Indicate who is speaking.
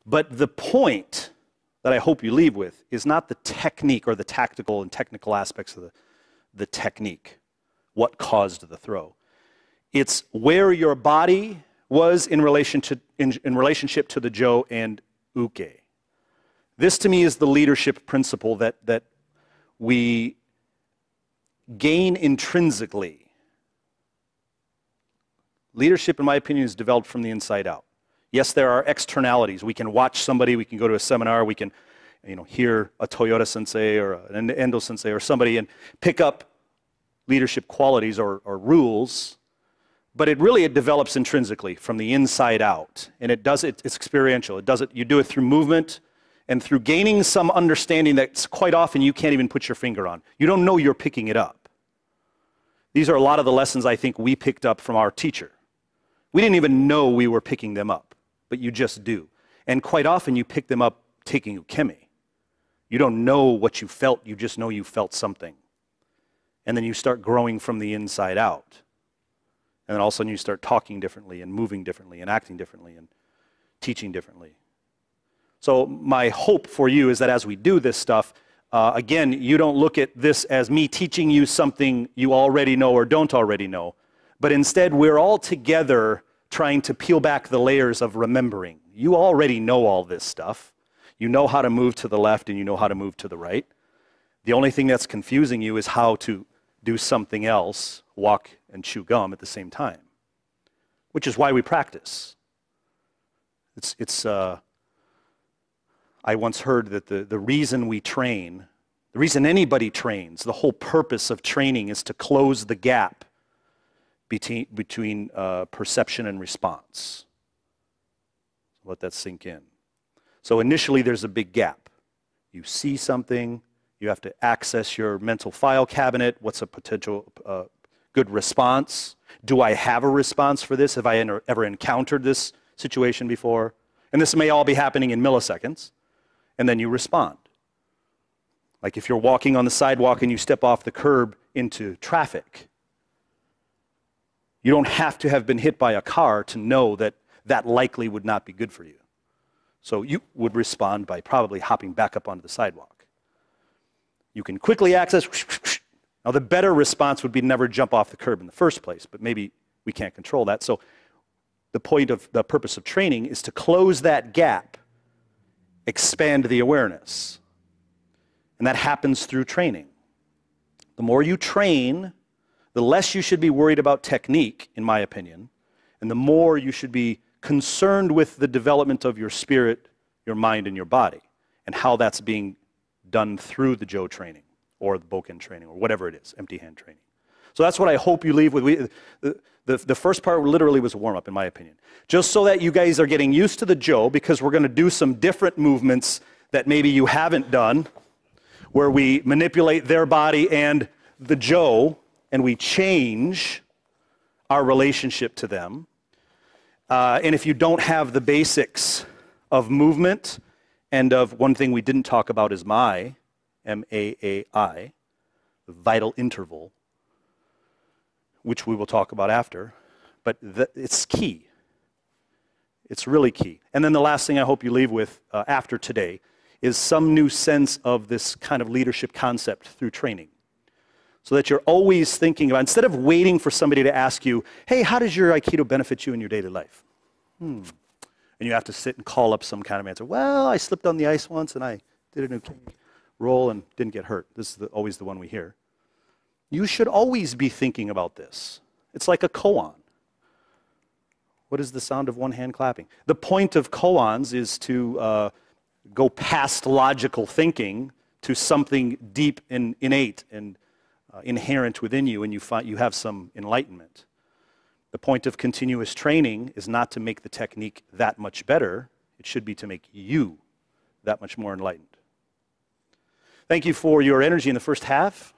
Speaker 1: But the point that I hope you leave with is not the technique or the tactical and technical aspects of the technique, what caused the throw. It's where your body was in relationship to the Jo and Uke. This to me is the leadership principle that we gain intrinsically. Leadership, in my opinion, is developed from the inside out. Yes, there are externalities. We can watch somebody, we can go to a seminar, we can hear a Toyota sensei or an Endo sensei or somebody and pick up leadership qualities or rules, but it develops intrinsically from the inside out. And it's experiential. You do it through movement and through gaining some understanding that quite often you can't even put your finger on. You don't know you're picking it up. These are a lot of the lessons I think we picked up from our teacher. We didn't even know we were picking them up, but you just do. And quite often you pick them up taking ukemi. You don't know what you felt, you just know you felt something. And then you start growing from the inside out. And then all of a sudden you start talking differently and moving differently and acting differently and teaching differently. So my hope for you is that as we do this stuff, again, you don't look at this as me teaching you something you already know or don't already know, but instead we're all together trying to peel back the layers of remembering. You already know all this stuff. You know how to move to the left and you know how to move to the right. The only thing that's confusing you is how to do something else, walk and chew gum at the same time, which is why we practice. I once heard that the reason we train, the reason anybody trains, the whole purpose of training is to close the gap between perception and response. Let that sink in. So initially there's a big gap. You see something, you have to access your mental file cabinet. What's a potential good response? Do I have a response for this? Have I ever encountered this situation before? And this may all be happening in milliseconds. And then you respond. Like if you're walking on the sidewalk and you step off the curb into traffic, you don't have to have been hit by a car to know that that likely would not be good for you. So you would respond by probably hopping back up onto the sidewalk. You can quickly access. Now the better response would be never jump off the curb in the first place, but maybe we can't control that. So the purpose of training is to close that gap, expand the awareness. And that happens through training. The more you train, the less you should be worried about technique, in my opinion, and the more you should be concerned with the development of your spirit, your mind, and your body, and how that's being done through the Jo training, or the Bokken training, or whatever it is, empty hand training. So that's what I hope you leave with. The first part literally was a warm-up, in my opinion. Just so that you guys are getting used to the Jo, because we're going to do some different movements that maybe you haven't done, where we manipulate their body and the Jo, and we change our relationship to them. And if you don't have the basics of movement, and of one thing we didn't talk about is maai, M-A-A-I, the vital interval, which we will talk about after, but it's key. It's really key. And then the last thing I hope you leave with after today is some new sense of this kind of leadership concept through training. So that you're always thinking about, instead of waiting for somebody to ask you, hey, how does your Aikido benefit you in your daily life? And you have to sit and call up some kind of answer. Well, I slipped on the ice once and I did a ukemi roll and didn't get hurt. This is always the one we hear. You should always be thinking about this. It's like a koan. What is the sound of one hand clapping? The point of koans is to go past logical thinking to something deep and innate and inherent within you, and you have some enlightenment. The point of continuous training is not to make the technique that much better. It should be to make you that much more enlightened. Thank you for your energy in the first half.